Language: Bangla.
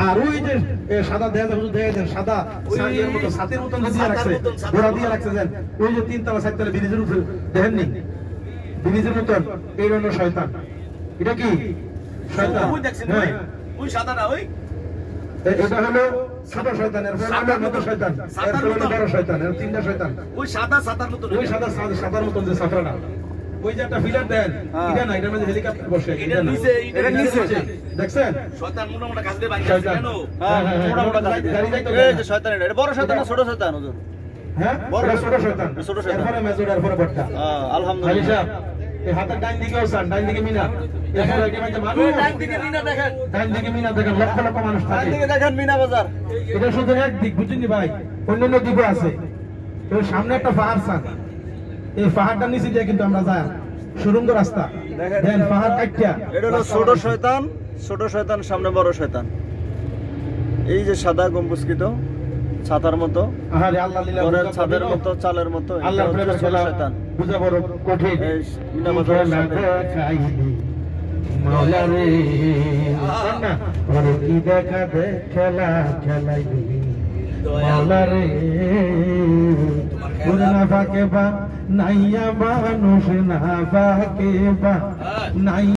আর ওই যে সাদা দেখেছেন সাদা সাগের মতো ছাতের মতন দিয়ে রাখছে, ঘোড়া দিয়ে রাখছে, ওই যে তিনতলা চারতলা ব্রিজের উপরে দেখেননি ব্রিজের মতন, এই জন্য শয়তান। এটা কি শয়তান? হ্যাঁ ওই সাদা না, ওই এটা হলো ছোট শয়তান, এর পরে মতো শয়তান, এর পরে বড় শয়তান, এর তিনটা শয়তান। ওই সাদা সাদার মতো, ওই সাদা সাদার মতন যে ছাত্রটা, ওই যে একটা ফিলার দেন, এটা না, এটার মধ্যে হেলিকপ্টার বসে, এটা নিচে, এটা নিচে দেখছেন শয়তান মোটা মোটা কাজ দিয়ে বাইরে কেন? হ্যাঁ মোটা মোটা গাড়ি যাইতো, এই যে শয়তান, এটা বড় শয়তান না ছোট শয়তান? হুজুর হ্যাঁ বড় ছোট শয়তান, এরপরে মেজর, এরপরে বড়টা। আলহামদুলিল্লাহ। এই হাতের ডান দিকে ওসান, ডান দিকে মিনা, এরপরে এই মধ্যে মানুষ, ডান দিকে মিনা দেখেন, ডান দিকে মিনা দেখেন, লক্ষ লক্ষ মানুষ ডান থাকে। দিকে দেখেন মিনা বাজার। এটা শুধু এক দিক, বুঝিনি ভাই, অন্যান্য দিকও আছে। এর সামনে একটা পাহাড় সান, এই পাহাড়টা নিচে দিয়ে কিন্তু আমরা যাই, সুরঙ্গ রাস্তা দেখেন, পাহাড় কাটিয়া। এটা হলো ছোট শয়তান, ছোট শয়তান সামনে বড় শয়তান। এই যে সাদা গম্বুজকৃত ছাতার মতো, আহারে আল্লাহ লীলা, ঘরের ছাদের মতো, চালের মতো, এটা আল্লাহর হচ্ছে প্রেমে ছোট চলা শয়তান। বুঝা বড় কঠিন। এই মিনা বাজারের সামনে। মাওলা রে না ওরে কি দেখা দে খেলা খেলাই দিবি মাওলা রে, ওরে না ফাকে বা নাইয়া মানুষ না ফাকে বা নাই।